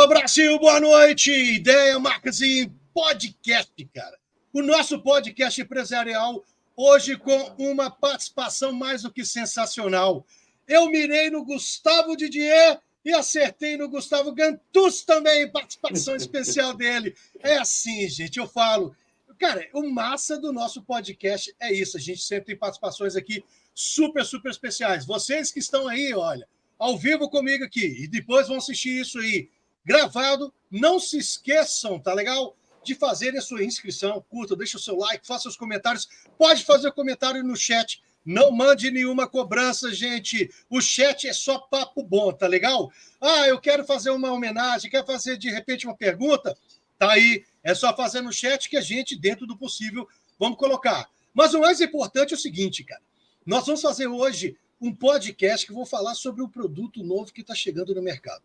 Alô, Brasil, boa noite! Ideia, marcas e podcast, cara. O nosso podcast empresarial, hoje com uma participação mais do que sensacional. Eu mirei no Gustavo Didier e acertei no Gustavo Gantus também, participação especial dele. É assim, gente, eu falo. Cara, o massa do nosso podcast é isso. A gente sempre tem participações aqui super especiais. Vocês que estão aí, olha, ao vivo comigo aqui e depois vão assistir isso aí gravado, não se esqueçam, tá legal? De fazer a sua inscrição, curta, deixa o seu like, faça os comentários, pode fazer comentário no chat, não mande nenhuma cobrança, gente, o chat é só papo bom, tá legal? Ah, eu quero fazer uma homenagem, quero fazer de repente uma pergunta, tá aí, é só fazer no chat que a gente, dentro do possível, vamos colocar. Mas o mais importante é o seguinte, cara, nós vamos fazer hoje um podcast que eu vou falar sobre um produto novo que está chegando no mercado.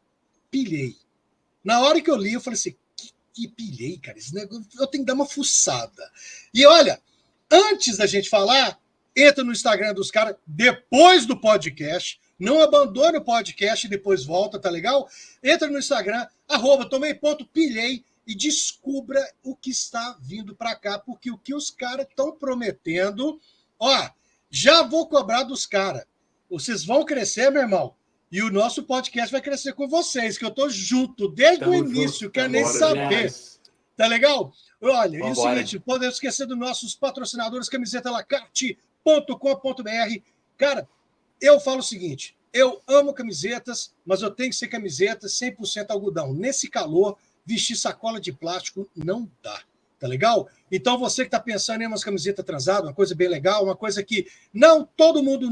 Pilhei. Na hora que eu li, eu falei assim, que pilhei, cara, esse negócio, eu tenho que dar uma fuçada. E olha, antes da gente falar, entra no Instagram dos caras, depois do podcast, não abandone o podcast e depois volta, tá legal? Entra no Instagram, @tomei.pilhei e descubra o que está vindo para cá, porque o que os caras estão prometendo, ó, já vou cobrar dos caras. Vocês vão crescer, meu irmão. E o nosso podcast vai crescer com vocês, que eu estou junto desde o início, quero nem saber. Tá legal? Olha, e o seguinte, podemos esquecer dos nossos patrocinadores, camisetalacarte.com.br. Cara, eu falo o seguinte, eu amo camisetas, mas eu tenho que ser camiseta 100% algodão. Nesse calor, vestir sacola de plástico não dá. Tá legal? Então, você que está pensando em umas camisetas transadas, uma coisa bem legal, uma coisa que nem todo mundo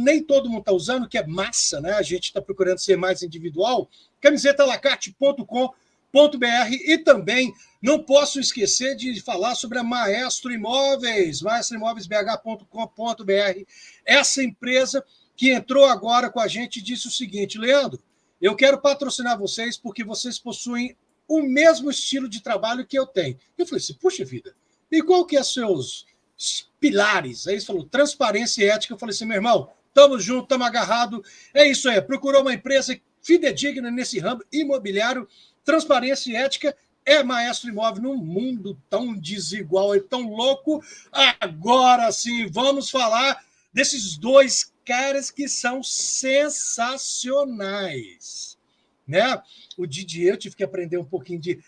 está usando, que é massa, né? A gente está procurando ser mais individual. Camisetalacarte.com.br e também não posso esquecer de falar sobre a Maestro Imóveis, maestroimoveisbh.com.br. Essa empresa que entrou agora com a gente e disse o seguinte, Leandro, eu quero patrocinar vocês porque vocês possuem o mesmo estilo de trabalho que eu tenho. Eu falei assim, puxa vida, e qual que é seus pilares? Aí ele falou, transparência e ética. Eu falei assim, meu irmão, estamos juntos, estamos agarrados, é isso aí, procurou uma empresa fidedigna nesse ramo imobiliário, transparência e ética, é Maestro Imóvel num mundo tão desigual e tão louco. Agora sim, vamos falar desses dois caras que são sensacionais, né? O Didier, eu tive que aprender um pouquinho de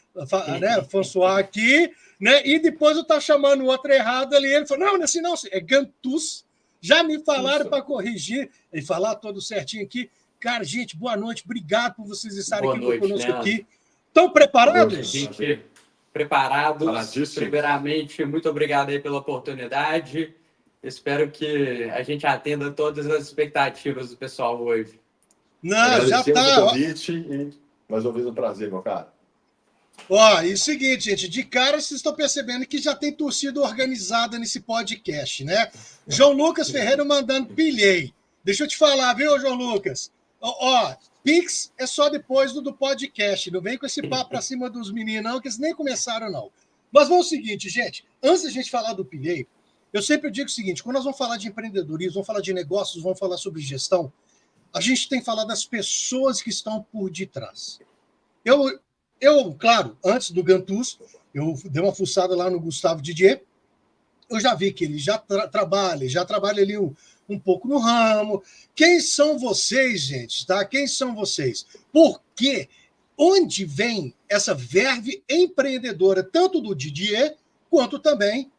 François aqui, né? E depois eu estava chamando o outro errado ali. Ele falou: não, não é assim, não, é Gantus. Já me falaram para corrigir e falar todo certinho aqui. Cara, gente, boa noite, obrigado por vocês estarem aqui conosco aqui. Estão preparados? Gente, preparados. Primeiramente, muito obrigado aí pela oportunidade. Espero que a gente atenda todas as expectativas do pessoal hoje. Não, já está. O convite e mais uma vez um prazer, meu cara. Ó, e o seguinte, gente, de cara vocês estão percebendo que já tem torcida organizada nesse podcast, né? João Lucas Ferreira mandando pilhei. Deixa eu te falar, viu, João Lucas? Ó, Pix é só depois do podcast. Não vem com esse papo pra cima dos meninos, não, que eles nem começaram, não. Mas vamos ao seguinte, gente. Antes da gente falar do pilhei, eu sempre digo o seguinte, quando nós vamos falar de empreendedorismo, vamos falar de negócios, vamos falar sobre gestão, a gente tem que falar das pessoas que estão por detrás. Eu, claro, antes do Gantus, eu dei uma fuçada lá no Gustavo Didier, eu já vi que ele já trabalha ali um pouco no ramo. Quem são vocês, gente? Tá? Quem são vocês? Por quê? Onde vem essa verve empreendedora, tanto do Didier, quanto também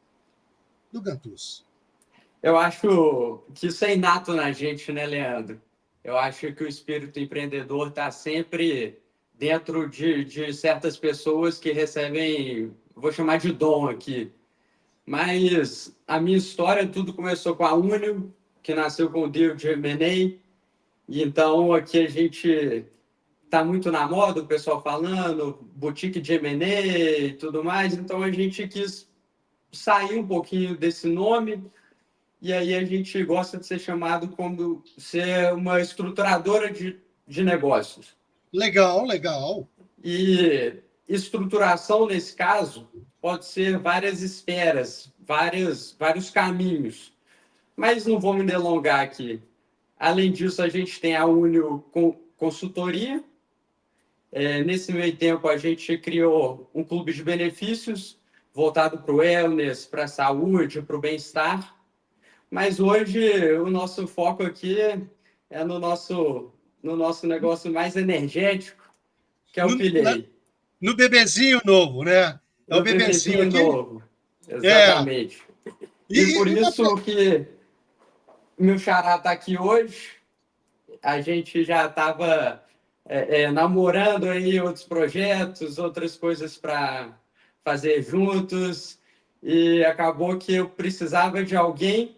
do Gantus? Eu acho que isso é inato na gente, né, Leandro? Eu acho que o espírito empreendedor está sempre dentro de certas pessoas que recebem, vou chamar de dom aqui. Mas a minha história, tudo começou com a Unio, que nasceu com o David M&A. E então aqui a gente está muito na moda, o pessoal falando, boutique de M&A e tudo mais. Então a gente quis sair um pouquinho desse nome. E aí a gente gosta de ser chamado como ser uma estruturadora de negócios. Legal, legal. E estruturação, nesse caso, pode ser várias esferas, vários caminhos. Mas não vou me delongar aqui. Além disso, a gente tem a Unio Consultoria Nesse meio tempo, a gente criou um clube de benefícios voltado para o wellness, para a saúde, para o bem-estar. Mas hoje o nosso foco aqui é no nosso negócio mais energético, que é o Pilhei. No bebezinho novo, né? É o No bebezinho bebezinho aqui? novo. É. Exatamente. E por isso que meu xará está aqui hoje. A gente já estava namorando aí outros projetos, outras coisas para fazer juntos, e acabou que eu precisava de alguém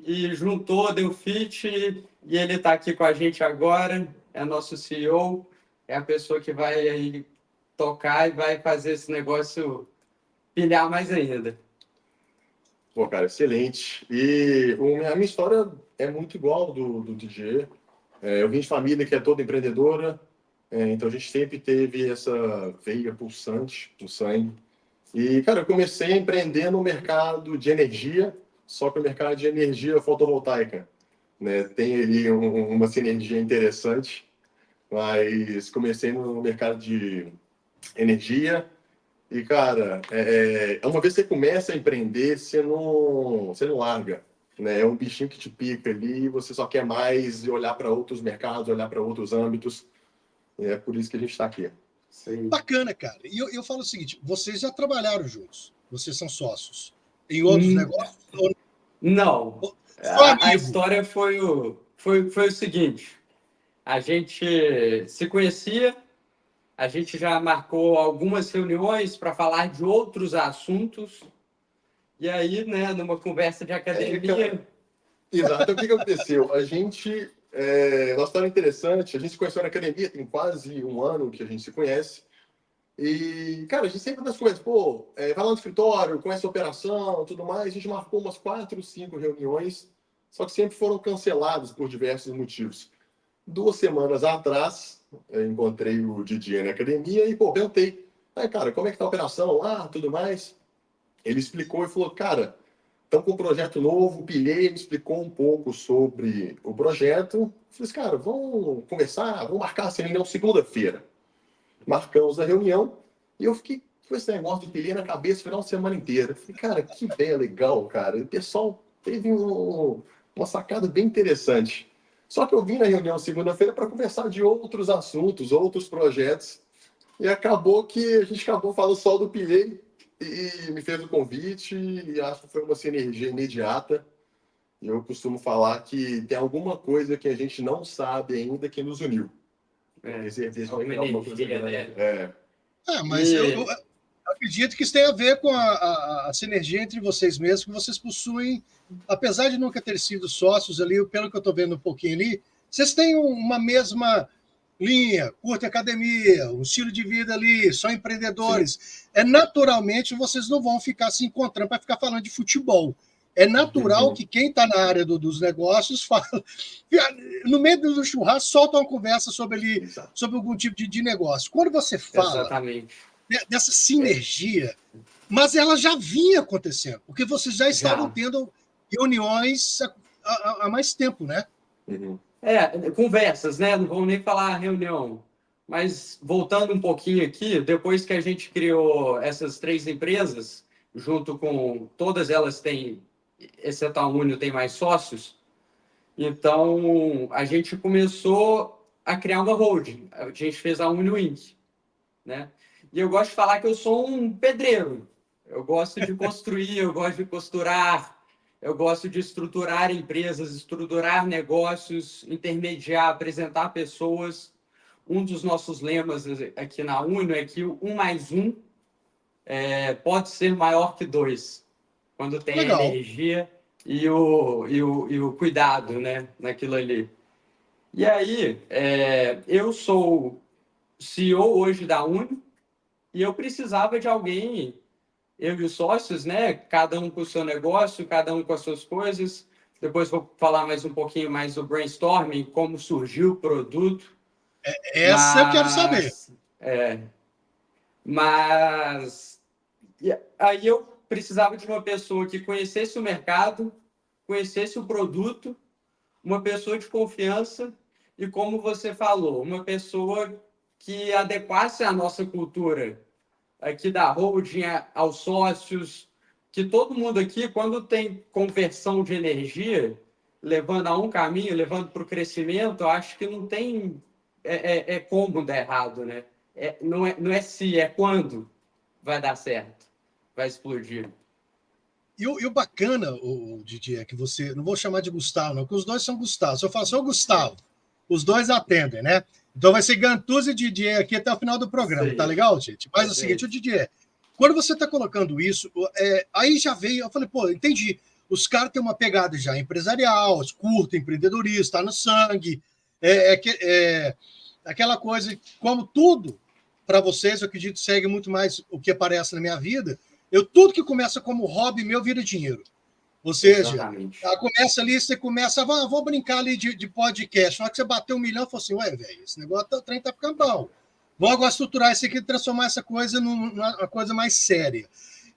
e juntou, deu fit, e ele está aqui com a gente agora, é nosso CEO, é a pessoa que vai aí tocar e vai fazer esse negócio pilhar mais ainda. Pô, cara, excelente. E a minha história é muito igual do DJ. Eu vim de família que é toda empreendedora, então a gente sempre teve essa veia pulsante no sangue. E, cara, eu comecei a empreender no mercado de energia, só que o mercado de energia fotovoltaica, né? Tem ali uma sinergia interessante, mas comecei no mercado de energia. E, cara, uma vez que você começa a empreender, você não larga, né? É um bichinho que te pica ali e você só quer mais e olhar para outros mercados, olhar para outros âmbitos. E é por isso que a gente está aqui. Sim. Bacana, cara. E eu falo o seguinte: vocês já trabalharam juntos, vocês são sócios. Em outros negócios? Não. Só A amigo. história foi o seguinte: a gente se conhecia, a gente já marcou algumas reuniões para falar de outros assuntos, e aí, né, numa conversa de academia. Exato. O que aconteceu? Nossa história é interessante. A gente se conheceu na academia, tem quase um ano que a gente se conhece. E, cara, a gente sempre das coisas, pô, vai lá no escritório, conhece a operação, tudo mais. A gente marcou umas 4, 5 reuniões, só que sempre foram canceladas por diversos motivos. 2 semanas atrás, eu encontrei o Didier na academia e, pô, perguntei, cara, como é que tá a operação lá, tudo mais? Ele explicou e falou, cara, estamos com um projeto novo, pilhei, me explicou um pouco sobre o projeto. Eu falei, cara, vamos conversar, vamos marcar essa reunião segunda-feira. Marcamos a reunião e eu fiquei com esse negócio do pilhei na cabeça o final de semana inteira. Eu falei, cara, que ideia legal, cara. O pessoal teve uma sacada bem interessante. Só que eu vim na reunião segunda-feira para conversar de outros assuntos, outros projetos, e acabou que a gente acabou falando só do pilhei e me fez o convite e acho que foi uma sinergia imediata. Eu costumo falar que tem alguma coisa que a gente não sabe ainda que nos uniu. Tenho certeza que tem alguma coisa grande. Mas eu acredito que isso tem a ver com a sinergia entre vocês mesmos, que vocês possuem, apesar de nunca ter sido sócios ali, pelo que eu estou vendo um pouquinho ali, vocês têm uma mesma linha, curta academia, um estilo de vida ali, são empreendedores. Sim. Naturalmente, vocês não vão ficar se encontrando para ficar falando de futebol. É natural que quem está na área dos negócios fala, no meio do churrasco, solta uma conversa sobre algum tipo de negócio. Quando você fala Exatamente. dessa sinergia, mas ela já vinha acontecendo, porque vocês já estavam tendo reuniões há mais tempo, né? Uhum. Conversas, né? Não vamos nem falar reunião. Mas voltando um pouquinho aqui, depois que a gente criou essas 3 empresas, junto com todas elas têm, exceto a Unio, tem mais sócios. Então, a gente começou a criar uma holding. A gente fez a Unio Inc., né? E eu gosto de falar que eu sou um pedreiro. Eu gosto de construir, eu gosto de costurar, eu gosto de estruturar empresas, estruturar negócios, intermediar, apresentar pessoas. Um dos nossos lemas aqui na Unio é que o 1 mais 1 pode ser maior que 2, quando tem a energia e o cuidado, né, naquilo ali. E aí, eu sou CEO hoje da Unio e eu precisava de alguém, eu e os sócios, né, cada um com o seu negócio, cada um com as suas coisas. Depois vou falar mais um pouquinho mais do brainstorming, como surgiu o produto. Essa eu quero saber. Mas aí eu precisava de uma pessoa que conhecesse o mercado, conhecesse o produto, uma pessoa de confiança e, como você falou, uma pessoa que adequasse a nossa cultura aqui da holding aos sócios, que todo mundo aqui, quando tem conversão de energia, levando a um caminho, levando para o crescimento, eu acho que não tem como dar errado, né? Não é se, é quando vai dar certo, vai explodir. E o bacana, o Didi, é que você. Não vou chamar de Gustavo, não, porque os dois são Gustavo. Se eu falar só Gustavo, os dois atendem, né? Então vai ser Gantuzi e Didier aqui até o final do programa, tá legal, gente? Mas é o seguinte, o Didier, quando você está colocando isso, aí já veio, eu falei, pô, entendi. Os caras têm uma pegada já empresarial, curto, empreendedorismo, está no sangue. Aquela coisa, como tudo, para vocês, eu acredito, segue muito mais o que aparece na minha vida. Tudo que começa como hobby meu vira dinheiro. Ou seja, começa ali, você começa, vou brincar ali de podcast. Na hora que você bater 1 milhão, eu falo assim, ué, velho, esse negócio, o trem tá ficando bom. Vou agora estruturar isso aqui e transformar essa coisa numa coisa mais séria.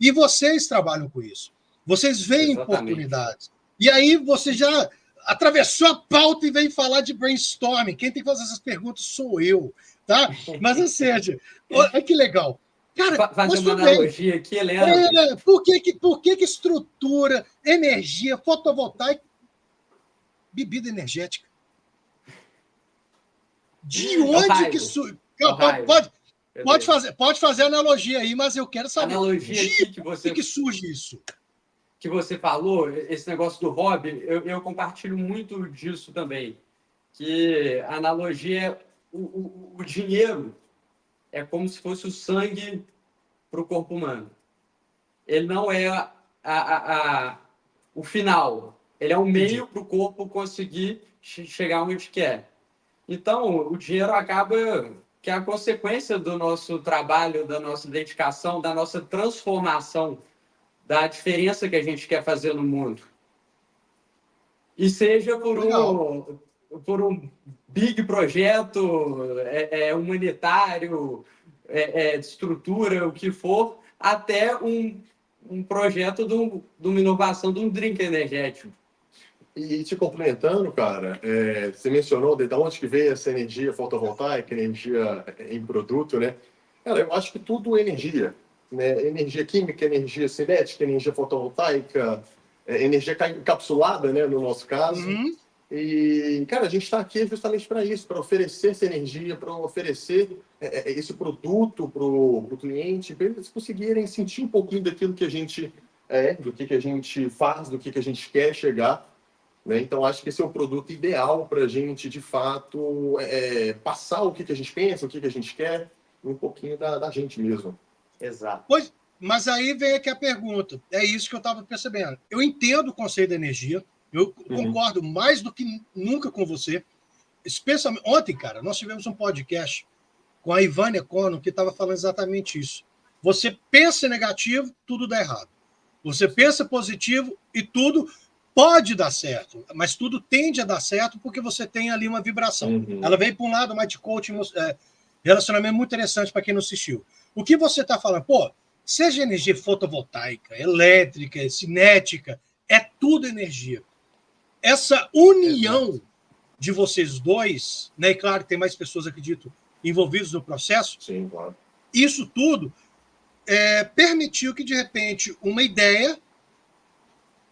E vocês trabalham com isso. Vocês veem oportunidades. E aí você já atravessou a pauta e veio falar de brainstorming. Quem tem que fazer essas perguntas sou eu, tá? Mas, ou seja, olha que legal. Cara, fazer uma analogia aqui, Leandro. Por que estrutura, energia, fotovoltaica, bebida energética? De onde que surge? Pode fazer analogia aí, mas eu quero saber. Analogia de que surge isso? Que você falou, esse negócio do hobby, eu compartilho muito disso também. Que a analogia é o dinheiro é como se fosse o sangue para o corpo humano. Ele não é o final. Ele é o meio para o corpo conseguir chegar onde quer. Então, o dinheiro acaba que é a consequência do nosso trabalho, da nossa dedicação, da nossa transformação, da diferença que a gente quer fazer no mundo. E seja por um big projeto humanitário, de estrutura, o que for, até um projeto de uma inovação de um drink energético. E te complementando, cara, você mencionou de onde que veio essa energia fotovoltaica, energia em produto, né? Cara, eu acho que tudo é energia, né? Energia química, energia cinética, energia fotovoltaica, energia encapsulada, né, no nosso caso. Uhum. E, cara, a gente está aqui justamente para isso, para oferecer essa energia, para oferecer esse produto para o cliente, para eles conseguirem sentir um pouquinho daquilo que a gente do que a gente faz, do que a gente quer chegar. Né? Então, acho que esse é o produto ideal para a gente, de fato, passar o que a gente pensa, o que a gente quer, um pouquinho da gente mesmo. Exato. Pois, mas aí vem aqui a pergunta. É isso que eu estava percebendo. Eu entendo o conceito da energia, eu concordo mais do que nunca com você. Especialmente ontem, cara, nós tivemos um podcast com a Ivânia Cono que estava falando exatamente isso. Você pensa negativo, tudo dá errado. Você pensa positivo e tudo pode dar certo, mas tudo tende a dar certo porque você tem ali uma vibração. Ela veio para um lado, mais de coaching, relacionamento muito interessante para quem não assistiu. O que você está falando? Pô, seja energia fotovoltaica, elétrica, cinética, é tudo energia. Essa união de vocês dois, né? E claro que tem mais pessoas, acredito, envolvidas no processo. Sim, claro. Isso tudo permitiu que, de repente, uma ideia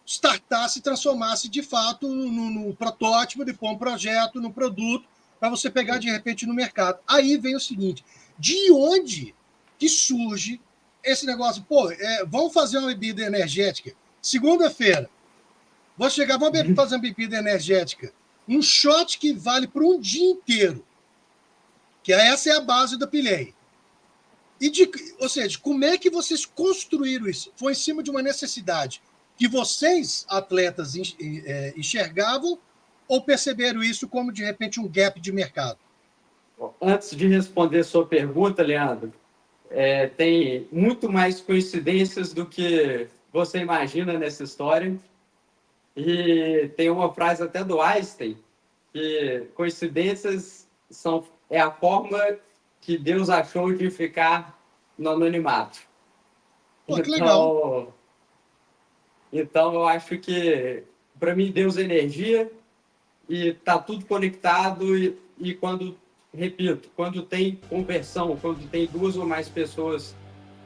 startasse e transformasse de fato no protótipo, depois um projeto, no produto, para você pegar de repente no mercado. Aí vem o seguinte: de onde que surge esse negócio? Pô, vamos fazer uma bebida energética. Segunda-feira, vamos fazer uma bebida energética. Um shot que vale para um dia inteiro. Que essa é a base do Pilei. Ou seja, como é que vocês construíram isso? Foi em cima de uma necessidade que vocês, atletas, enxergavam ou perceberam isso como, de repente, um gap de mercado? Antes de responder sua pergunta, Leandro, tem muito mais coincidências do que você imagina nessa história. E tem uma frase até do Einstein, que coincidências é a forma que Deus achou de ficar no anonimato. Pô, que legal. Então, eu acho que, para mim, Deus é energia e está tudo conectado. E quando repito, quando tem conversão, quando tem 2 ou mais pessoas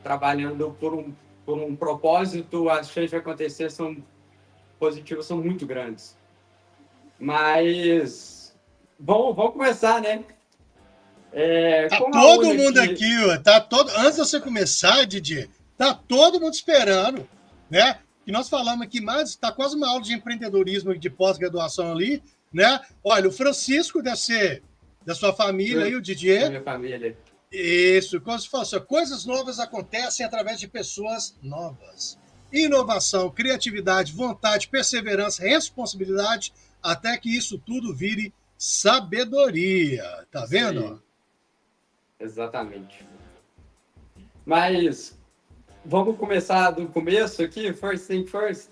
trabalhando por um propósito, as chances de acontecer são positivas, são muito grandes. Mas vamos começar, né? Tá Com a todo Uni mundo aqui, ó, antes de você começar, Didier, tá todo mundo esperando, né? Que nós falamos aqui mais, está quase uma aula de empreendedorismo e de pós-graduação ali, né? Olha, o Francisco deve ser da sua família aí, o da Didier. minha família. Isso, como se fosse, coisas novas acontecem através de pessoas novas. Inovação, criatividade, vontade, perseverança, responsabilidade, até que isso tudo vire sabedoria. Tá vendo? Exatamente. Mas vamos começar do começo aqui, first thing first.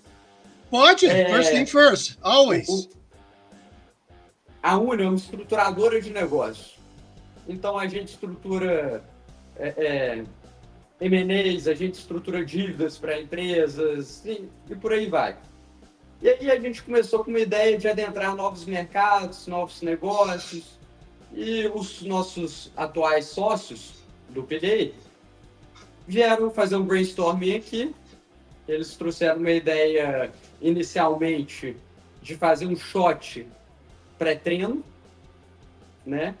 Pode, first thing first, always. A Uni é uma estruturadora de negócios. Então a gente estrutura M&As, a gente estrutura dívidas para empresas e por aí vai. E aí a gente começou com uma ideia de adentrar novos mercados, novos negócios. E os nossos atuais sócios do PDI vieram fazer um brainstorming aqui. Eles trouxeram uma ideia inicialmente de fazer um shot pré-treino, né?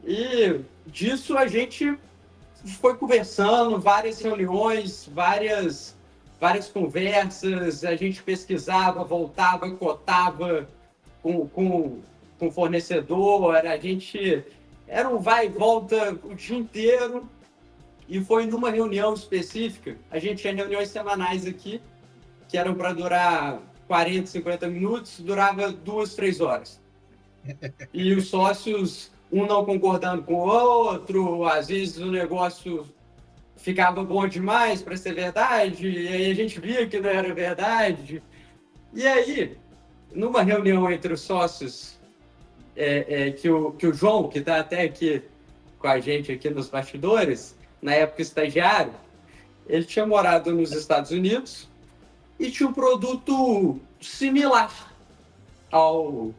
E disso a gente foi conversando, várias reuniões, várias conversas, a gente pesquisava, voltava, cotava com fornecedor, a gente era um vai e volta o dia inteiro. E foi numa reunião específica, a gente tinha reuniões semanais aqui, que eram para durar 40, 50 minutos, durava 2, 3 horas. E os sócios, um não concordando com o outro, às vezes o negócio ficava bom demais para ser verdade, e aí a gente via que não era verdade. E aí, numa reunião entre os sócios, que o João, que está até aqui com a gente aqui nos bastidores, na época estagiário, ele tinha morado nos Estados Unidos e tinha um produto similar ao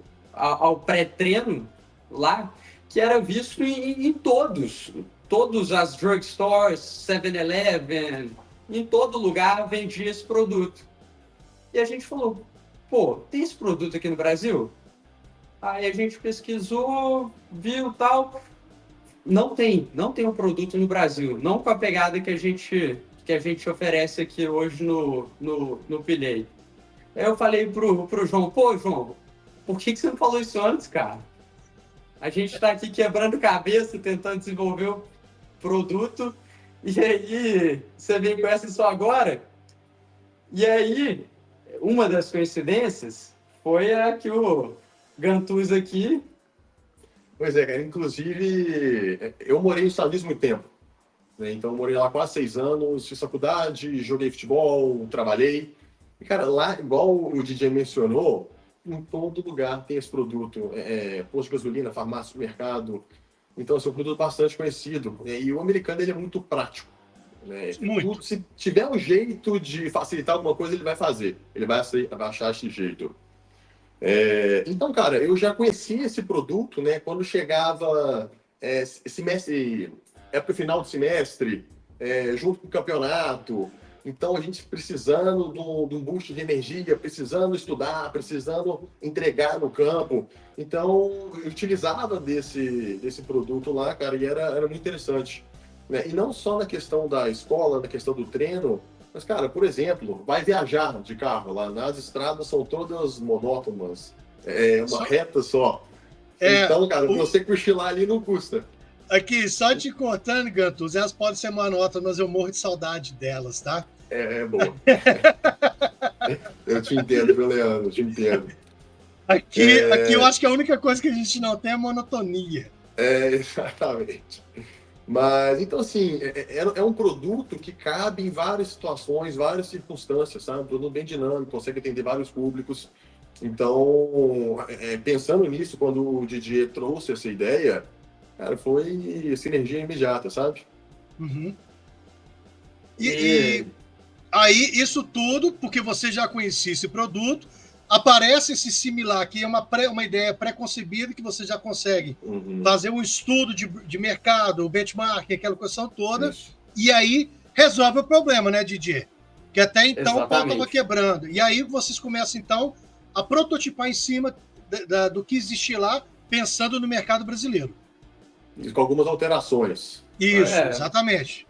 pré-treino lá, que era visto em todos as drugstores, 7-Eleven, em todo lugar vendia esse produto. E a gente falou, pô, tem esse produto aqui no Brasil? Aí a gente pesquisou, viu tal. Não tem um produto no Brasil, não com a pegada que a gente oferece aqui hoje no Pilhei. Aí eu falei pro João, pô, João, por que você não falou isso antes, cara? A gente está aqui quebrando cabeça, tentando desenvolver o produto, e aí você vem com essa só agora? E aí, uma das coincidências foi a que o Gantuz aqui... Pois é, cara. Inclusive, eu morei nos Estados Unidos muito tempo, né? Então, eu morei lá quase 6 anos, fiz faculdade, joguei futebol, trabalhei. E, cara, lá, igual o DJ mencionou, em todo lugar tem esse produto. Posto de gasolina, farmácia, supermercado. Então, assim, é um produto bastante conhecido. E o americano, ele é muito prático, né? Muito. Se tiver um jeito de facilitar alguma coisa, ele vai fazer. Ele vai achar esse jeito. Então, cara, eu já conhecia esse produto, né? Quando chegava semestre, época final do semestre, junto com o campeonato. Então, a gente precisando de um boost de energia, precisando estudar, precisando entregar no campo. Então, eu utilizava desse produto lá, cara, e era muito interessante, né? E não só na questão da escola, na questão do treino, mas, cara, por exemplo, vai viajar de carro lá, as estradas são todas monótonas, uma reta só. Então, cara, você cochilar ali não custa. Aqui, só te cortando, Gantus, elas podem ser monótonas, eu morro de saudade delas, tá? Boa. Eu te entendo, viu, Leandro? Eu te entendo. Aqui eu acho que a única coisa que a gente não tem é monotonia. Exatamente. Mas, então, assim, é um produto que cabe em várias situações, várias circunstâncias, sabe? Um produto bem dinâmico, consegue atender vários públicos. Então, pensando nisso, quando o Didier trouxe essa ideia, cara, foi sinergia imediata, sabe? Uhum. E aí, isso tudo, porque você já conhecia esse produto, aparece esse similar, que é uma ideia pré-concebida, que você já consegue fazer um estudo de mercado, o benchmark, aquela questão toda, e aí resolve o problema, né, Didier? Que até então o pau estava quebrando. E aí vocês começam, então, a prototipar em cima do que existia lá, pensando no mercado brasileiro. E com algumas alterações. Isso, exatamente.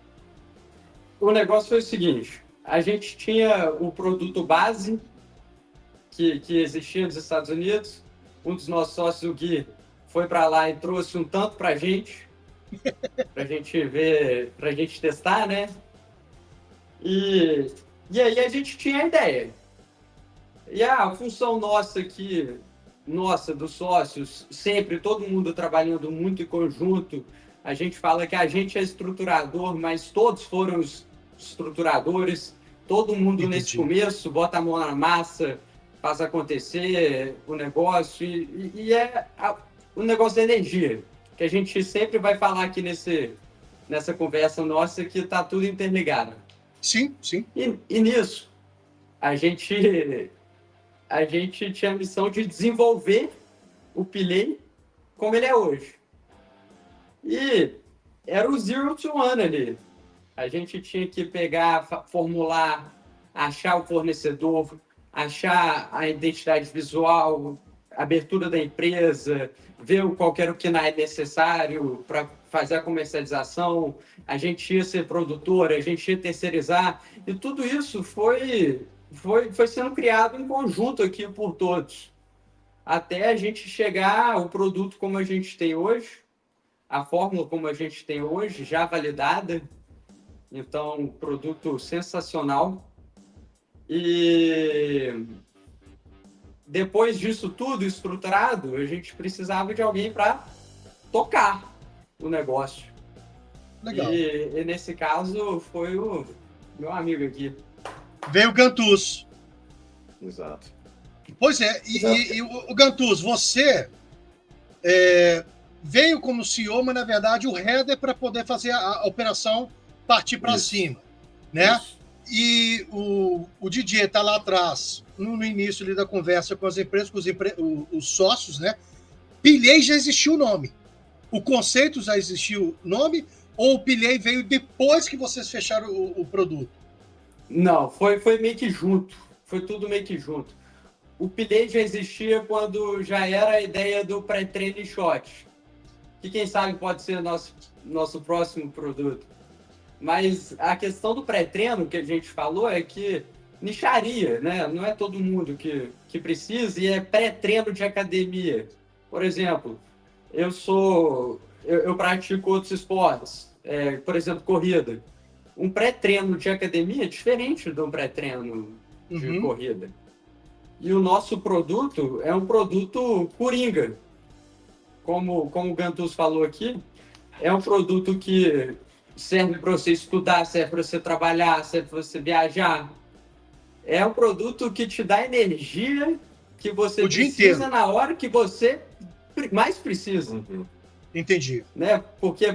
O negócio foi o seguinte, a gente tinha o produto base que existia nos Estados Unidos, um dos nossos sócios, o Gui, foi para lá e trouxe um tanto para a gente ver, para a gente testar, né? E aí a gente tinha a ideia. E a função nossa aqui, dos sócios, sempre todo mundo trabalhando muito em conjunto, a gente fala que a gente é estruturador, mas todos foram os estruturadores, todo mundo nesse começo bota a mão na massa, faz acontecer o negócio, e o negócio da energia, que a gente sempre vai falar aqui nessa conversa nossa, que está tudo interligado. Sim, sim. E nisso, a gente tinha a missão de desenvolver o Pilei como ele é hoje. E era o zero to one ali. A gente tinha que pegar, formular, achar o fornecedor, achar a identidade visual, abertura da empresa, ver qual era o que não é necessário para fazer a comercialização, a gente ia ser produtor, a gente ia terceirizar, e tudo isso foi sendo criado em conjunto aqui por todos, até a gente chegar ao produto como a gente tem hoje, a fórmula como a gente tem hoje, já validada, então, um produto sensacional. E depois disso tudo estruturado, a gente precisava de alguém para tocar o negócio. Legal. E nesse caso foi o meu amigo aqui. Veio o Gantus. Exato. Pois é, e o Gantus, você veio como CEO, mas na verdade o header para poder fazer a operação partir para cima, né? Isso. E o Didier está lá atrás, no início ali da conversa com as empresas, com os sócios, né? Pilhei já existiu o nome. O conceito já existiu o nome, ou o Pilhei veio depois que vocês fecharam o produto? Não, foi meio que junto. Foi tudo meio que junto. O Pilhei já existia quando já era a ideia do pré-treino e shot, que quem sabe pode ser nosso próximo produto. Mas a questão do pré-treino que a gente falou é que nicharia, né? Não é todo mundo que precisa, e é pré-treino de academia. Por exemplo, eu pratico outros esportes, por exemplo, corrida. Um pré-treino de academia é diferente de um pré-treino de corrida. E o nosso produto é um produto coringa. Como o Gantus falou aqui, é um produto que serve para você estudar, serve para você trabalhar, serve para você viajar. É um produto que te dá energia que você precisa na hora que você mais precisa. Entendi. Né? Porque,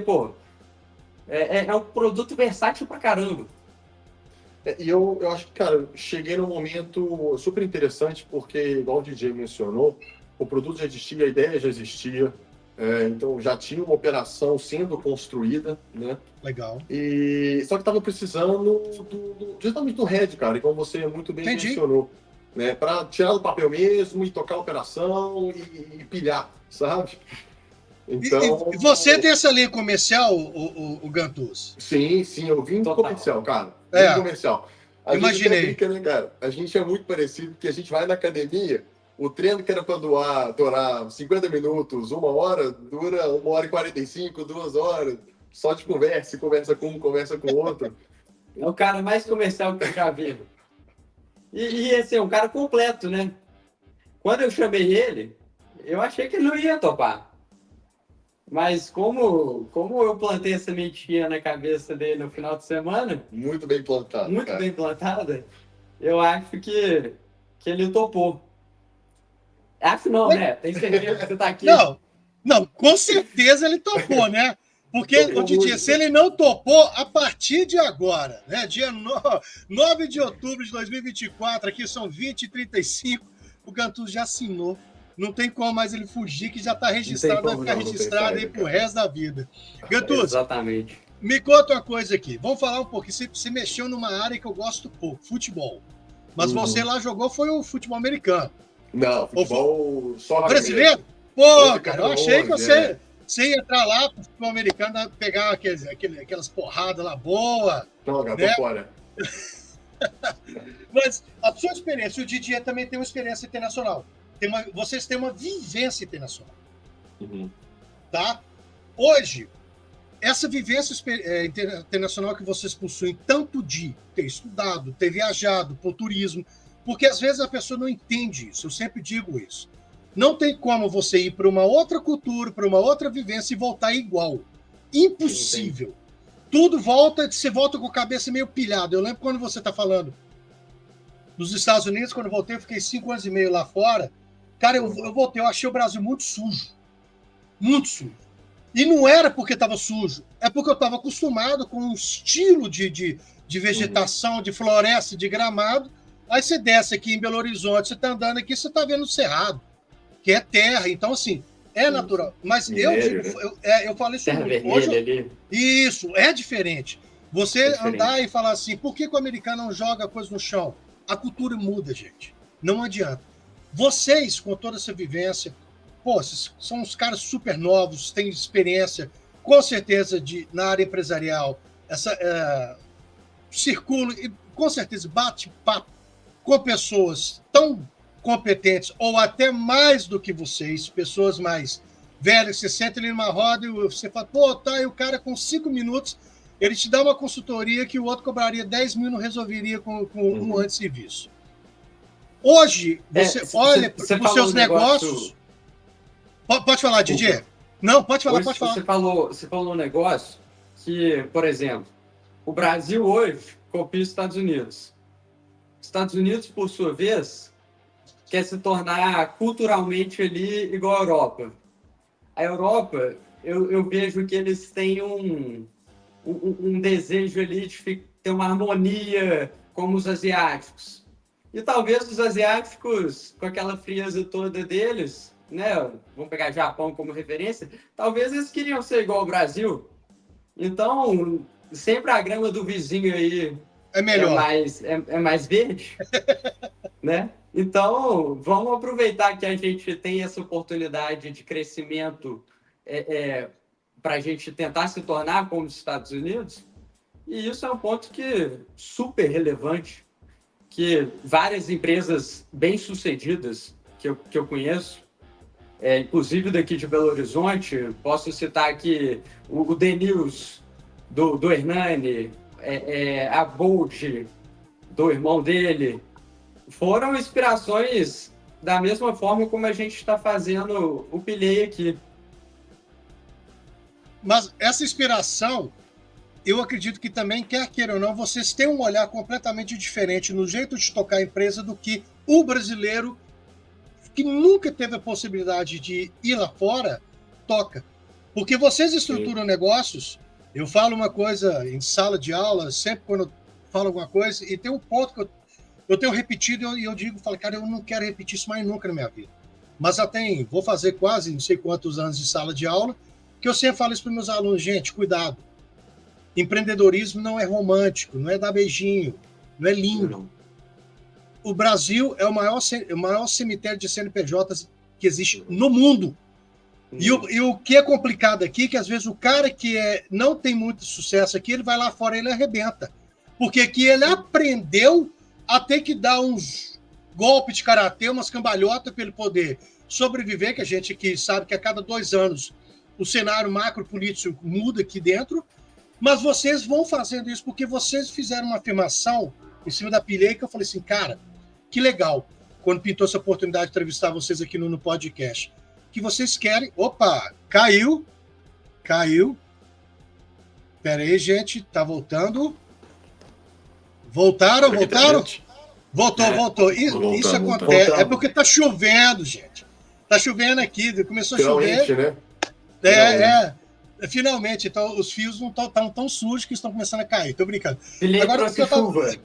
é um produto versátil pra caramba. E eu acho que, cara, eu cheguei num momento super interessante, porque, igual o DJ mencionou, o produto já existia, a ideia já existia, então já tinha uma operação sendo construída, né? Legal. Só que estava precisando justamente do head, cara, como você muito bem mencionou, né? Para tirar do papel mesmo e tocar a operação e pilhar, sabe? Então, e você tem essa linha comercial, o Gantus? Sim, eu vim do comercial, cara. Comercial. Imaginei. Gente brinca, né, cara? A gente é muito parecido, porque a gente vai na academia, o treino que era para durar 50 minutos, 1 hora, dura 1 hora e 45, 2 horas, só de conversa com um, conversa com o outro. É o cara mais comercial que eu já vi. E assim, um cara completo, né? Quando eu chamei ele, eu achei que ele não ia topar. Mas como eu plantei essa sementinha na cabeça dele no final de semana... Muito bem plantada. Muito bem plantada. Eu acho que ele topou. Acho não, né? Tem certeza que você tá aqui. Não, com certeza ele topou, né? Porque, Didier, se ele não topou, a partir de agora, né? Dia 9 de outubro de 2024, aqui são 20h35, o Gantu já assinou. Não tem como mais ele fugir, que já está registrado, vai ficar registrado aí pro resto da vida. Gantu, exatamente. Me conta uma coisa aqui. Vamos falar um pouquinho. Você mexeu numa área que eu gosto pouco, futebol. Mas você lá jogou foi o futebol americano. Não, futebol só brasileiro? Pô, cara, eu achei que você ia entrar lá pro futebol americano, pegar aquelas porradas lá boas. Não, cara, tô fora. Mas a sua experiência, o Didier também tem uma experiência internacional. Vocês têm uma vivência internacional. Tá? Hoje, essa vivência internacional que vocês possuem, tanto de ter estudado, ter viajado por turismo, porque às vezes a pessoa não entende isso, eu sempre digo isso. Não tem como você ir para uma outra cultura, para uma outra vivência e voltar igual. Impossível. Tudo você volta com a cabeça meio pilhada. Eu lembro quando você está falando dos Estados Unidos, quando eu voltei, eu fiquei 5 anos e meio lá fora. Cara, eu voltei, eu achei o Brasil muito sujo. Muito sujo. E não era porque estava sujo, é porque eu estava acostumado com um estilo de vegetação, de floresta, de gramado. Aí você desce aqui em Belo Horizonte, você está andando aqui, você está vendo o Cerrado, que é terra. Então, assim, é natural. Mas eu falei isso terra vermelha ali. Isso, é diferente. Você andar e falar assim, por que o americano não joga coisa no chão? A cultura muda, gente. Não adianta. Vocês, com toda essa vivência, pô, são uns caras super novos, têm experiência, com certeza, na área empresarial. Circula e, com certeza, bate papo com pessoas tão competentes, ou até mais do que vocês, pessoas mais velhas, você senta ali numa roda e você fala, pô, tá, e o cara com 5 minutos, ele te dá uma consultoria que o outro cobraria 10 mil e não resolveria com um ano de serviço. Hoje, você olha para os seus negócios... Pode falar, Didier. Não, pode falar, pode falar. Você falou um negócio que, por exemplo, o Brasil hoje copia os Estados Unidos. Os Estados Unidos, por sua vez, quer se tornar culturalmente ali igual à Europa. A Europa, eu vejo que eles têm um desejo ali de ter uma harmonia como os asiáticos. E talvez os asiáticos, com aquela frieza toda deles, né, vamos pegar Japão como referência, talvez eles queriam ser igual ao Brasil. Então, sempre a grama do vizinho aí é melhor. É mais verde, né? Então, vamos aproveitar que a gente tem essa oportunidade de crescimento para a gente tentar se tornar como os Estados Unidos. E isso é um ponto super relevante, que várias empresas bem-sucedidas que eu conheço, inclusive daqui de Belo Horizonte, posso citar aqui o Denils, do Hernani, a Bolt, do irmão dele, foram inspirações da mesma forma como a gente está fazendo o Pilei aqui. Mas essa inspiração, eu acredito que também, quer queira ou não, vocês têm um olhar completamente diferente no jeito de tocar a empresa do que o brasileiro, que nunca teve a possibilidade de ir lá fora, toca. Porque vocês estruturam negócios, eu falo uma coisa em sala de aula, sempre quando eu falo alguma coisa, e tem um ponto que eu tenho repetido e eu digo, cara, eu não quero repetir isso mais nunca na minha vida. Mas vou fazer quase não sei quantos anos de sala de aula, que eu sempre falo isso para os meus alunos, gente, cuidado. Empreendedorismo não é romântico, não é dar beijinho, não é lindo. Não. O Brasil é o maior cemitério de CNPJs que existe no mundo. E o que é complicado aqui é que, às vezes, o cara que não tem muito sucesso aqui, ele vai lá fora e ele arrebenta. Porque aqui ele aprendeu a ter que dar uns golpes de karatê, umas cambalhotas para ele poder sobreviver, que a gente aqui sabe que a cada 2 anos o cenário macro-político muda aqui dentro, mas vocês vão fazendo isso porque vocês fizeram uma afirmação em cima da pilha que eu falei assim, cara, que legal, quando pintou essa oportunidade de entrevistar vocês aqui no podcast, que vocês querem... Opa, caiu. Pera aí, gente, tá voltando. Voltaram? Voltou. Isso acontece. É porque tá chovendo, gente. Tá chovendo aqui, começou a chover. Né? Finalmente, então os fios não estão tão sujos que estão começando a cair. Tô brincando. Agora, chuva.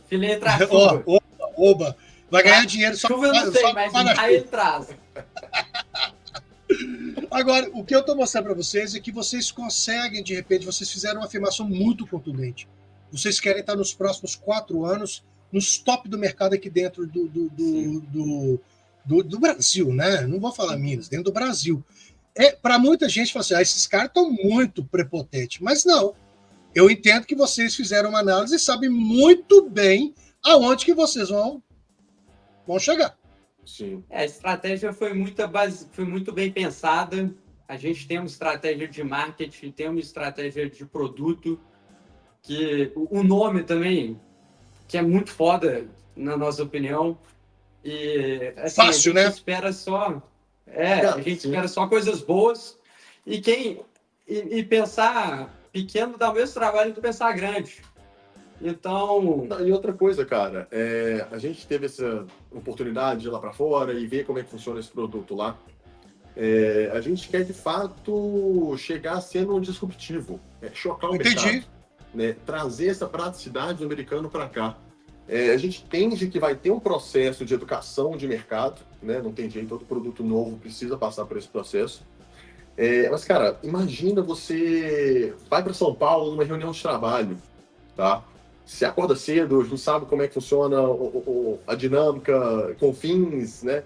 Oba. Vai ganhar dinheiro só Chuva eu não sei, mas para aí ele traz. Agora, o que eu estou mostrando para vocês é que vocês conseguem, de repente, vocês fizeram uma afirmação muito contundente. Vocês querem estar nos próximos 4 anos nos top do mercado aqui dentro do Brasil, né? Não vou falar Minas, dentro do Brasil. Para muita gente, fala assim, esses caras estão muito prepotentes. Mas não. Eu entendo que vocês fizeram uma análise e sabem muito bem aonde que vocês vão chegar. Sim. A estratégia foi muito bem pensada. A gente tem uma estratégia de marketing, tem uma estratégia de produto, que o nome também, que é muito foda, na nossa opinião. E assim, Fácil, a gente né? espera só. A gente espera só coisas boas. E pensar pequeno dá o mesmo trabalho que pensar grande. Então. E outra coisa, cara, a gente teve essa oportunidade de ir lá para fora e ver como é que funciona esse produto lá. A gente quer, de fato, chegar sendo um disruptivo, chocar o mercado, né? Trazer essa praticidade do americano para cá. A gente entende que vai ter um processo de educação de mercado, né? Não tem jeito, todo produto novo precisa passar por esse processo. Mas, cara, imagina você vai para São Paulo numa reunião de trabalho, tá? Você acorda cedo, não sabe como é que funciona a dinâmica com fins, né?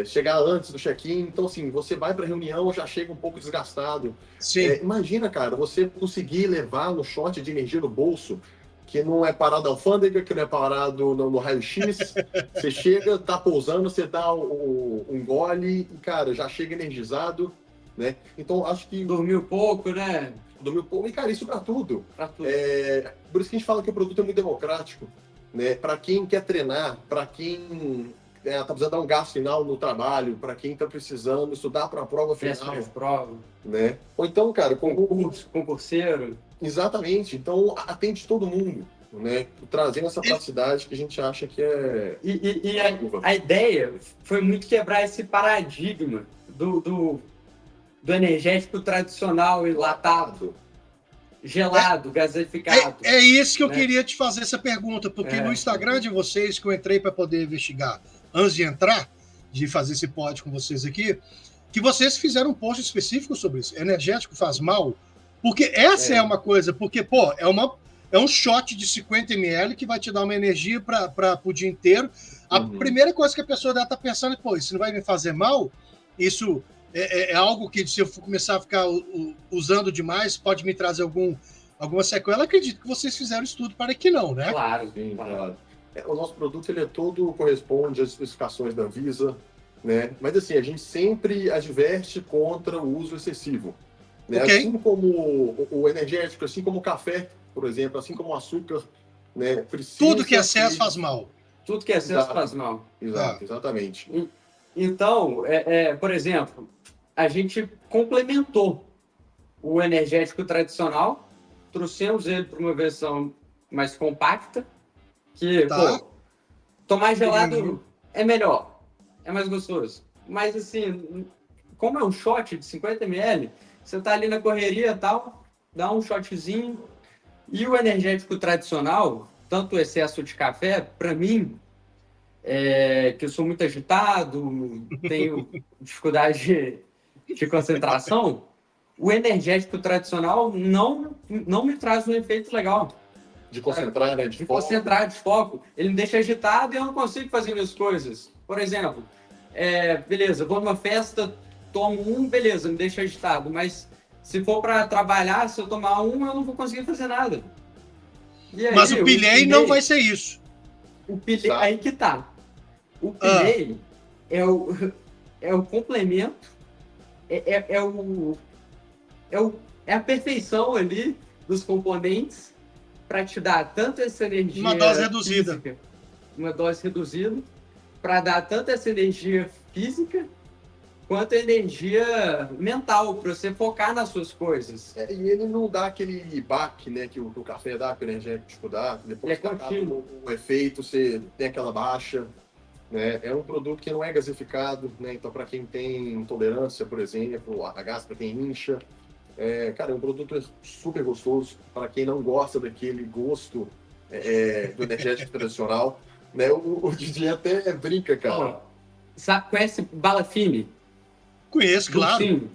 Chegar antes do check-in. Então, assim, você vai para a reunião, já chega um pouco desgastado. Sim. Imagina, cara, você conseguir levar um shot de energia no bolso, que não é parado na alfândega, que não é parado no raio-x. Você chega, tá pousando, você dá um gole e, cara, já chega energizado, né? Então, acho que... Dormiu pouco, né? Dormiu pouco. E, cara, isso para tudo. Pra tudo. Por isso que a gente fala que o produto é muito democrático, né? Para quem quer treinar, para quem tá precisando dar um gás final no trabalho, para quem tá precisando estudar para a prova final, de prova, né? Ou então, cara, concurseiro. Exatamente. Então, atende todo mundo, né? Trazendo essa praticidade que a gente acha que é... E a ideia foi muito quebrar esse paradigma do energético tradicional enlatado, gelado, gaseificado. É isso que eu queria te fazer essa pergunta, porque no Instagram de vocês, que eu entrei para poder investigar antes de entrar, de fazer esse pod com vocês aqui, que vocês fizeram um post específico sobre isso. Energético faz mal? Porque essa é uma coisa, porque, pô, é um shot de 50 ml que vai te dar uma energia para o dia inteiro. A primeira coisa que a pessoa deve estar pensando é, pô, isso não vai me fazer mal? Isso é algo que, se eu começar a ficar usando demais, pode me trazer alguma sequela? Acredito que vocês fizeram estudo para que não, né? Claro, sim, claro. O nosso produto, ele todo corresponde às especificações da Anvisa, né? Mas, assim, a gente sempre adverte contra o uso excessivo. Né? Okay. Assim como o energético, assim como o café, por exemplo, assim como o açúcar, né? Tudo que é excesso faz mal. Tudo que é excesso faz mal. Exato, exatamente. Então, por exemplo, a gente complementou o energético tradicional, trouxemos ele para uma versão mais compacta, que, tomar gelado é melhor, é mais gostoso. Mas, assim, como é um shot de 50 ml, você tá ali na correria e tal, dá um shotzinho. E o energético tradicional, tanto o excesso de café, para mim, que eu sou muito agitado, tenho dificuldade de concentração, o energético tradicional não me traz um efeito legal. De concentrar, né? De concentrar, de foco. Ele me deixa agitado e eu não consigo fazer minhas coisas. Por exemplo, beleza, vou numa festa, tomo beleza, me deixa agitado. Mas se for para trabalhar, se eu tomar eu não vou conseguir fazer nada. E aí, mas o pilhei não vai ser isso. O pilhei, aí que tá. O pilhei é o complemento, é a perfeição ali dos componentes para te dar tanto essa energia... Uma dose reduzida. Física, uma dose reduzida, para dar tanto essa energia física quanto a energia mental, para você focar nas suas coisas. E ele não dá aquele baque, né, que o café dá, que o energético dá. Depois que acaba o efeito, você tem aquela baixa. Né? É um produto que não é gasificado, né? Então, para quem tem intolerância, por exemplo, a gás, para quem incha, cara, é um produto super gostoso. Para quem não gosta daquele gosto do energético tradicional, Né? O Didi até brinca, cara. Ó, conhece Bala Fine? Conheço, claro.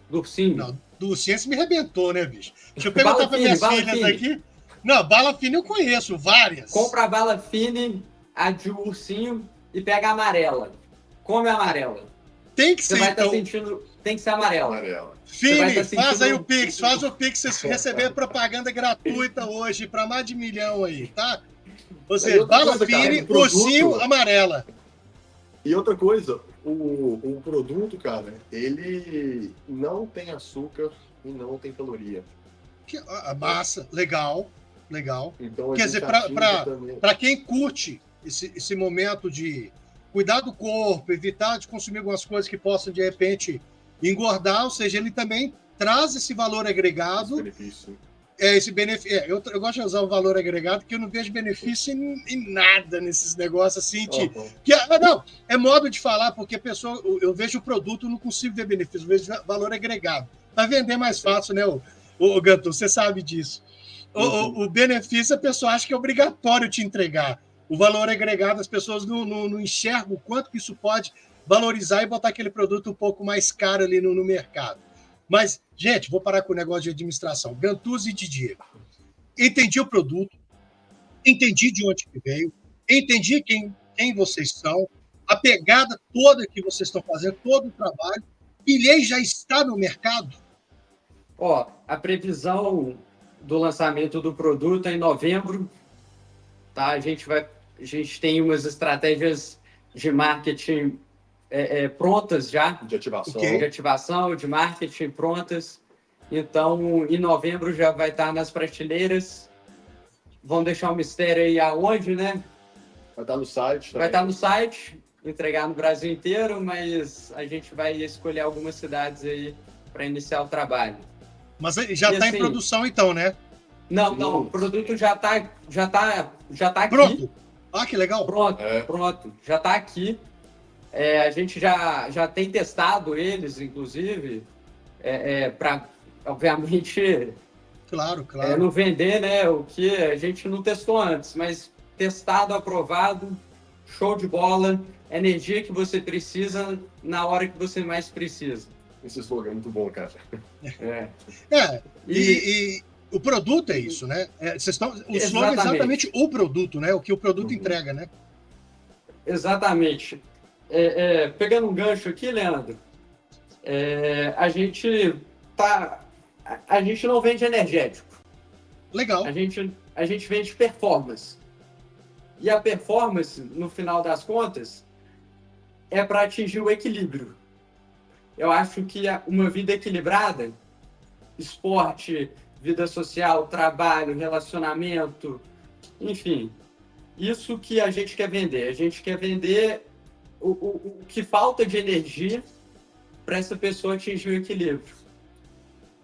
Do ursinho. Não, do ursinho você me arrebentou, né, bicho? Deixa eu perguntar Bala para Fine, minhas Bala filhas Fine. aqui. Não, bala fina eu conheço, várias. Compra a Bala Fine, a de ursinho, e pega a amarela. Come a amarela. Tem que Você ser, vai estar então. sentindo... Tem que ser amarela. Amarela. Fini, tá faz aí sentindo- o Pix, faz o Pix, você receber propaganda gratuita hoje para mais de 1 milhão aí, tá? Ou E seja, outra bala coisa, cara, fine, o produto- ursinho, amarela. E outra coisa, o produto, cara, ele não tem açúcar e não tem caloria. A massa, legal, legal. Então, a Quer gente dizer, atinge também. para quem curte esse momento de cuidar do corpo, evitar de consumir algumas coisas que possam, de repente, engordar, ou seja, ele também traz esse valor agregado. Esse benefício. Esse benefício. Eu gosto de usar o valor agregado, porque eu não vejo benefício em nada nesses negócios assim. Não, é modo de falar, porque a pessoa, eu vejo o produto, não consigo ver benefício, eu vejo valor agregado. Para vender mais fácil, né, o Gantu? Você sabe disso. O benefício, a pessoa acha que é obrigatório te entregar. O valor agregado, as pessoas não enxergam o quanto que isso pode valorizar e botar aquele produto um pouco mais caro ali no mercado. Mas, gente, vou parar com o negócio de administração. Gantuzzi e Didier. Entendi o produto, entendi de onde que veio, entendi quem vocês são, a pegada toda que vocês estão fazendo, todo o trabalho. Pilhei já está no mercado? Ó, a previsão do lançamento do produto é em novembro, tá? A gente tem umas estratégias de marketing prontas já, De ativação. Ok. de ativação, de marketing prontas. Então, em novembro já vai estar nas prateleiras. Vão deixar um mistério aí aonde, né? Vai estar no site. Vai estar no site, entregar no Brasil inteiro, mas a gente vai escolher algumas cidades aí para iniciar o trabalho. Mas já E está assim, em produção então, né? Não, o produto já tá aqui. Pronto? Ah, que legal. Pronto, já está aqui. A gente já tem testado eles, inclusive, para, obviamente, Claro. não vender, né, o que a gente não testou antes, mas testado, aprovado, show de bola, energia que você precisa na hora que você mais precisa. Esse slogan é muito bom, cara. E o produto é isso, né? O slogan é exatamente o produto, né? O que o produto entrega, né? Exatamente. Pegando um gancho aqui, Leandro, a gente não vende energético. Legal. A gente vende performance. E a performance, no final das contas, é para atingir o equilíbrio. Eu acho que uma vida equilibrada, esporte, vida social, trabalho, relacionamento, enfim, isso que a gente quer vender. A gente quer vender o que falta de energia para essa pessoa atingir o equilíbrio.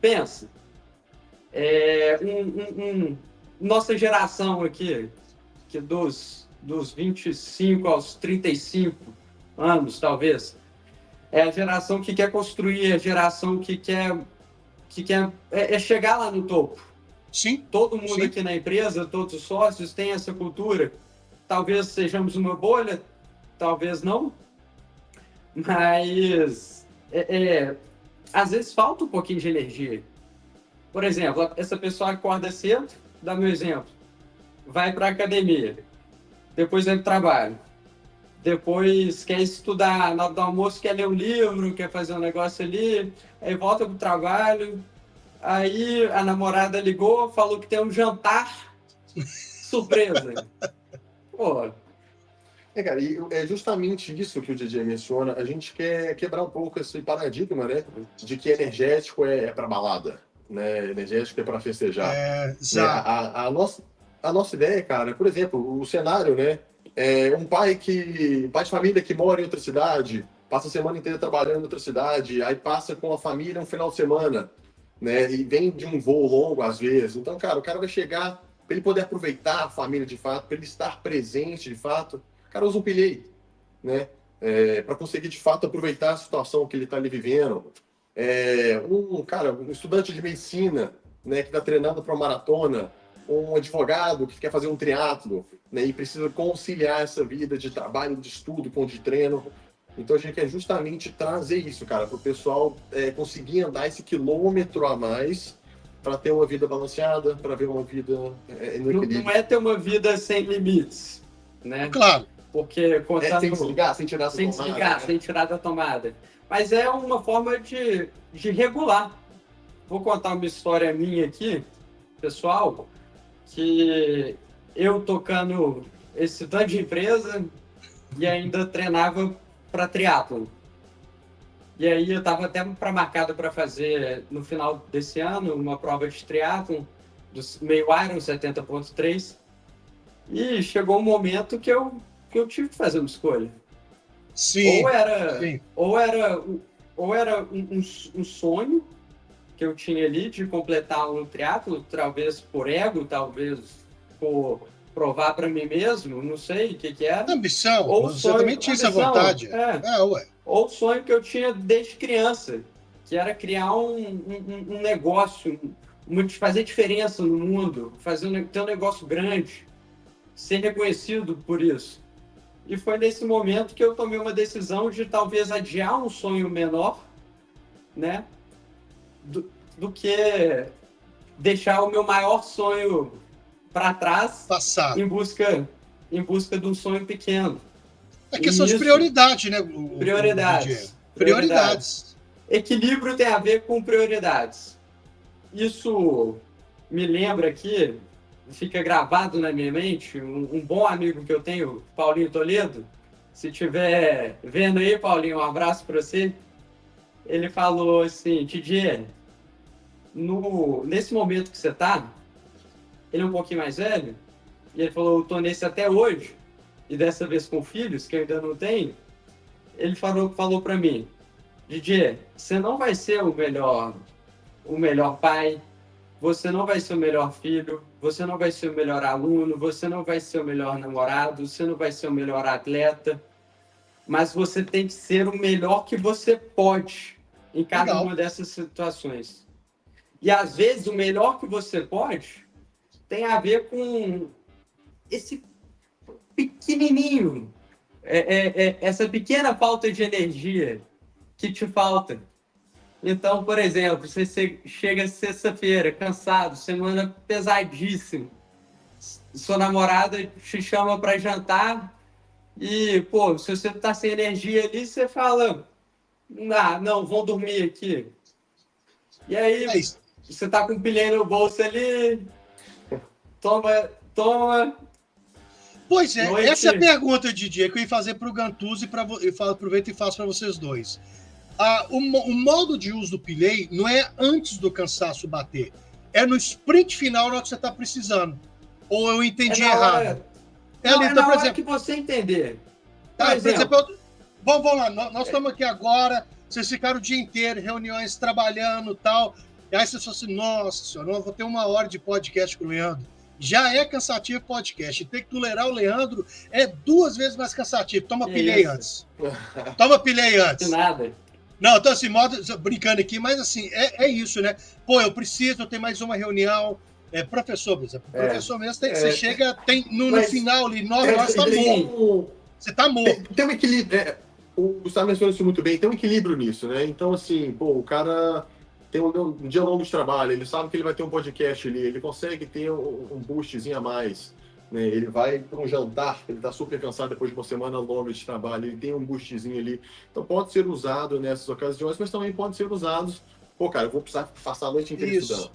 Pensa, nossa geração aqui, que dos 25 aos 35 anos, talvez, é a geração que quer construir, a geração que quer chegar lá no topo. Sim. Todo mundo aqui na empresa, todos os sócios têm essa cultura. Talvez sejamos uma bolha, talvez não, mas às vezes falta um pouquinho de energia. Por exemplo, essa pessoa acorda cedo, dá meu exemplo, vai para a academia, depois vai para o trabalho, depois quer estudar, na hora do almoço quer ler um livro, quer fazer um negócio ali, aí volta para o trabalho, aí a namorada ligou, falou que tem um jantar surpresa. Pô. Cara, e é justamente isso que o DJ menciona. A gente quer quebrar um pouco esse paradigma, né? De que energético é para balada, né? Energético é para festejar. Exato. A nossa ideia, cara, por exemplo, o cenário, né? Um pai de família que mora em outra cidade, passa a semana inteira trabalhando em outra cidade, aí passa com a família um final de semana, né? E vem de um voo longo às vezes. Então, cara, o cara vai chegar para ele poder aproveitar a família de fato, para ele estar presente de fato. O cara usa um pilhei, né? Para conseguir de fato aproveitar a situação que ele está ali vivendo. Um estudante de medicina, né, que está treinando para uma maratona, um advogado que quer fazer um triatlo, né, e precisa conciliar essa vida de trabalho, de estudo com de treino. Então a gente quer justamente trazer isso, cara, para o pessoal conseguir andar esse quilômetro a mais para ter uma vida balanceada, para ver uma vida no equilíbrio. Não é ter uma vida sem limites, né? Claro. Porque contando... sem desligar, sem tirar da tomada. Sem desligar, sem tirar da tomada. Mas é uma forma de regular. Vou contar uma história minha aqui, pessoal, que eu tocando esse tanto de empresa e ainda treinava para triatlon. E aí eu estava até marcado para fazer no final desse ano uma prova de triatlon, do meio Iron 70.3, e chegou um momento que eu tive que fazer uma escolha. Sim. Ou era um sonho que eu tinha ali de completar um triatlo, talvez por ego, talvez por provar para mim mesmo, não sei o que era. Ambição, ou você sonho, também tinha essa vontade. Ué. Ou o sonho que eu tinha desde criança, que era criar um negócio, fazer diferença no mundo, ter um negócio grande, ser reconhecido por isso. E foi nesse momento que eu tomei uma decisão de talvez adiar um sonho menor, né? Do que deixar o meu maior sonho para trás em busca de um sonho pequeno. É questão de prioridade, né? Prioridades. Equilíbrio tem a ver com prioridades. Isso me lembra aqui, fica gravado na minha mente, um bom amigo que eu tenho, Paulinho Toledo. Se estiver vendo aí, Paulinho, um abraço para você. Ele falou assim: Didier, nesse momento que você está, ele é um pouquinho mais velho, e ele falou, eu tô nesse até hoje, e dessa vez com filhos, que eu ainda não tenho. Ele falou para mim: Didier, você não vai ser o melhor pai, você não vai ser o melhor filho, você não vai ser o melhor aluno, você não vai ser o melhor namorado, você não vai ser o melhor atleta, mas você tem que ser o melhor que você pode em cada uma dessas situações. E às vezes o melhor que você pode tem a ver com esse pequenininho, essa pequena falta de energia que te falta. Então, por exemplo, você chega sexta-feira, cansado, semana pesadíssima, sua namorada te chama para jantar e, pô, se você tá sem energia ali, você fala, não, vou dormir aqui. E aí, você tá com um pilhinho no bolso ali, toma. Pois é, noite. Essa é a pergunta, Didier, que eu ia fazer para o Gantuzzi e aproveito e faço para vocês dois. O modo de uso do Pilei não é antes do cansaço bater, é no sprint final na hora que você está precisando. Ou eu entendi errado? Na hora que você entender. Por exemplo, vamos lá, nós estamos aqui agora, vocês ficaram o dia inteiro, reuniões, trabalhando e tal, e aí vocês falam assim, nossa senhora, eu vou ter 1 hora de podcast com o Leandro. Já é cansativo podcast. Ter que tolerar o Leandro é 2 vezes mais cansativo. Toma Pilei antes. Toma Pilei antes. Nada. Não, então assim, brincando aqui, mas assim, é isso, né? Pô, eu ter mais uma reunião. Professor, por exemplo. Professor mesmo, você chega, no final ali, 9 horas, tá morto. Você tá morto. Tem um equilíbrio. O Gustavo mencionou isso muito bem, tem um equilíbrio nisso, né? Então, assim, o cara tem um dia longo de trabalho, ele sabe que ele vai ter um podcast ali, ele consegue ter um boostzinho a mais, né? Ele vai para um jantar, ele está super cansado depois de uma semana longa de trabalho, ele tem um boostzinho ali. Então pode ser usado nessas ocasiões, mas também pode ser usado, cara, eu vou precisar passar a noite inteira estudando.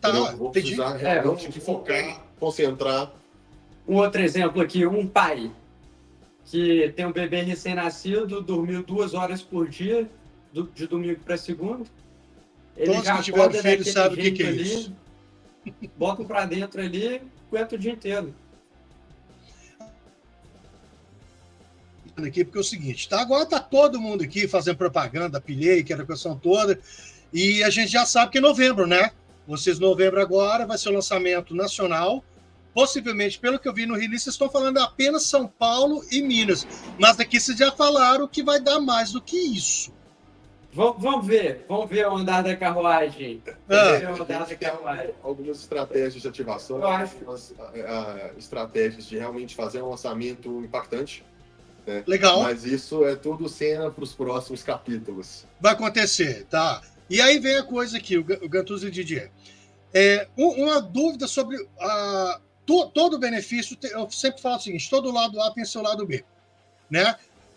Eu vou precisar realmente focar, concentrar. Um outro exemplo aqui, um pai que tem um bebê recém-nascido, dormiu 2 horas por dia, de domingo para segunda. Ele todos já que tiveram filho sabem o que é ali, isso. Botam para dentro ali, aguenta o dia inteiro. Aqui porque é o seguinte, agora tá todo mundo aqui fazendo propaganda, pilhei, que era a questão toda, e a gente já sabe que é novembro, né? Vocês, novembro agora, vai ser o lançamento nacional. Possivelmente, pelo que eu vi no release, vocês estão falando apenas São Paulo e Minas. Mas aqui vocês já falaram que vai dar mais do que isso. Vamos ver o andar da carruagem. Ah. Vamos ver o andar da carruagem. Algumas estratégias de ativação, Eu acho. algumas estratégias de realmente fazer um lançamento impactante. Né? Legal. Mas isso é tudo cena para os próximos capítulos. Vai acontecer, tá? E aí vem a coisa aqui, o Gantuzzi e o Didier. Uma dúvida sobre todo benefício. Eu sempre falo o seguinte: todo lado A tem seu lado B, né?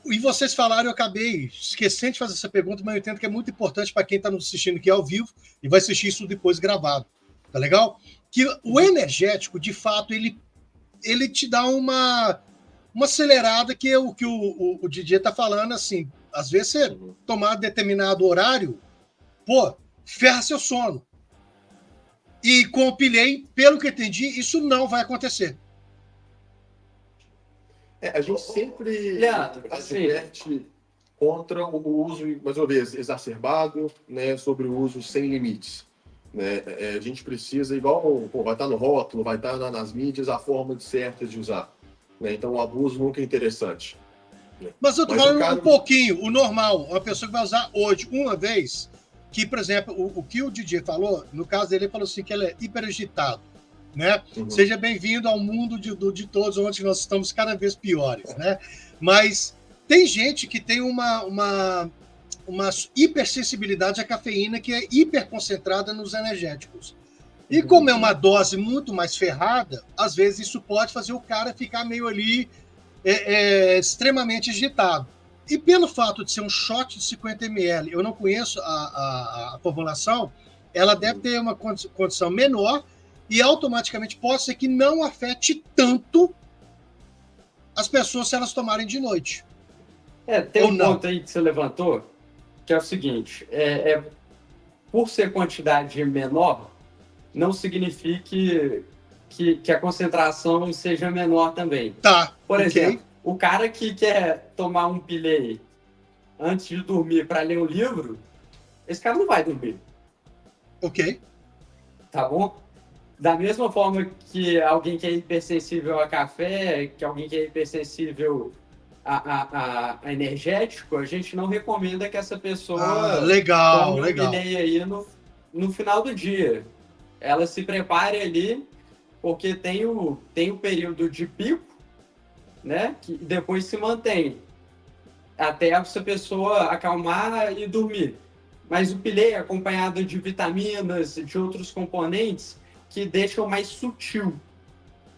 E vocês falaram, eu acabei esquecendo de fazer essa pergunta, mas eu entendo que é muito importante para quem está nos assistindo aqui ao vivo e vai assistir isso depois gravado, tá legal? Que o energético, de fato, ele te dá uma acelerada, que é o que o Didier está falando, assim, às vezes você tomar determinado horário, ferra seu sono. E com o Pilei, pelo que eu entendi, isso não vai acontecer. A gente sempre Leandro, adverte contra o uso, mais uma vez, exacerbado, né, sobre o uso sem limites. Né? A gente precisa, igual vai estar no rótulo, vai estar nas mídias, a forma certa de usar. Né? Então, o abuso nunca é interessante. Né? Mas eu estou falando um pouquinho, o normal, uma pessoa que vai usar hoje, uma vez, que, por exemplo, o que o DJ falou, no caso dele, ele falou assim, que ele é hiperagitado. Né? Uhum. Seja bem-vindo ao mundo de todos, onde nós estamos cada vez piores. Né? Mas tem gente que tem uma hipersensibilidade à cafeína, que é hiperconcentrada nos energéticos. E como é uma dose muito mais ferrada, às vezes isso pode fazer o cara ficar meio ali extremamente agitado. E pelo fato de ser um shot de 50 ml, eu não conheço a formulação, ela deve ter uma condição menor e automaticamente pode ser que não afete tanto as pessoas se elas tomarem de noite. Tem um ponto aí que você levantou, que é o seguinte, por ser quantidade menor, não significa que a concentração seja menor também. Tá. Por exemplo, o cara que quer tomar um Pilei antes de dormir para ler um livro, esse cara não vai dormir. Ok. Tá bom? Da mesma forma que alguém que é hipersensível a café, que alguém que é hipersensível a energético, a gente não recomenda que essa pessoa tome um Pilei aí no final do dia. Ela se prepare ali, porque tem o período de pico, né, que depois se mantém, até essa pessoa acalmar e dormir. Mas o Pilei é acompanhado de vitaminas, de outros componentes, que deixam mais sutil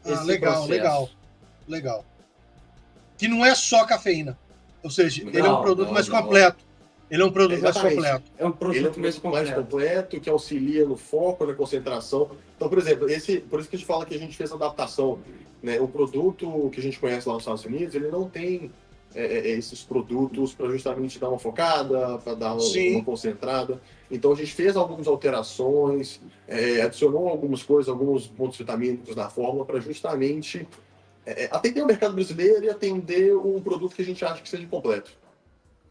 esse processo. Legal. Que não é só cafeína. Ou seja, ele é um produto mais completo. Ele é um produto mais completo. É um produto mais completo, que auxilia no foco, na concentração. Então, por exemplo, por isso que a gente fala que a gente fez adaptação. Né? O produto que a gente conhece lá nos Estados Unidos, ele não tem esses produtos para justamente dar uma focada, para dar uma concentrada. Então, a gente fez algumas alterações, adicionou algumas coisas, alguns pontos vitamínicos na fórmula para justamente atender o mercado brasileiro e atender um produto que a gente acha que seja completo.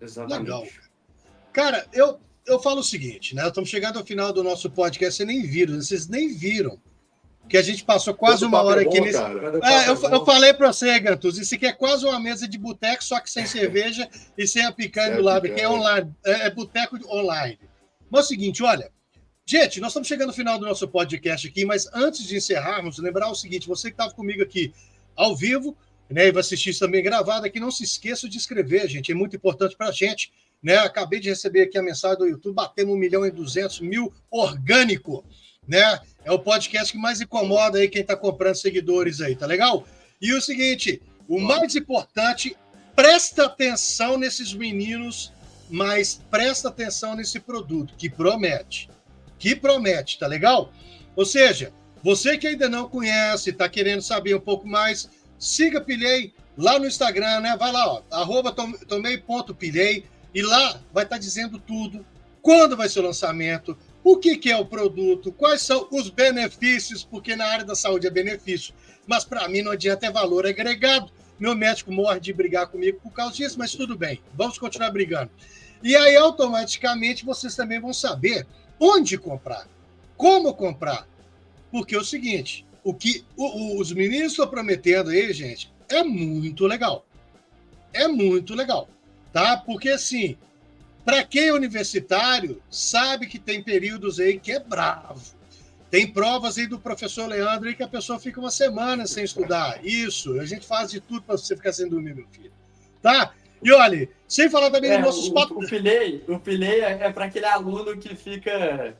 Exatamente. Legal. Cara, eu falo o seguinte, né? Estamos chegando ao final do nosso podcast, vocês nem viram que a gente passou quase uma hora aqui nesse. Eu falei para você, Gantus, isso aqui é quase uma mesa de boteco, só que sem cerveja e sem a picanha do lado, que é online, é boteco online. Mas é o seguinte, olha, gente, nós estamos chegando ao final do nosso podcast aqui, mas antes de encerrarmos, lembrar o seguinte: você que estava comigo aqui ao vivo, né, e vai assistir isso também gravado aqui, não se esqueça de inscrever, gente, é muito importante para a gente. Né? Acabei de receber aqui a mensagem do YouTube, batemos 1.200.000 orgânico, né? É o podcast que mais incomoda aí quem está comprando seguidores aí, tá legal? E o seguinte, o mais importante, presta atenção nesses meninos, mas presta atenção nesse produto, que promete, tá legal? Ou seja, você que ainda não conhece, está querendo saber um pouco mais, siga Pilei lá no Instagram, né? Vai lá, @tomei.pilei, e lá vai estar dizendo tudo, quando vai ser o lançamento, o que é o produto, quais são os benefícios, porque na área da saúde é benefício, mas para mim não adianta, é valor agregado. Meu médico morre de brigar comigo por causa disso, mas tudo bem, vamos continuar brigando. E aí, automaticamente, vocês também vão saber onde comprar, como comprar, porque é o seguinte, o que os meninos estão prometendo aí, gente, é muito legal. Tá? Porque, assim, para quem é universitário, sabe que tem períodos aí que é bravo. Tem provas aí do professor Leandro aí que a pessoa fica uma semana sem estudar. Isso, a gente faz de tudo para você ficar sem dormir, meu filho. Tá? E olha, sem falar também dos nossos papos. O pilei é para aquele aluno que fica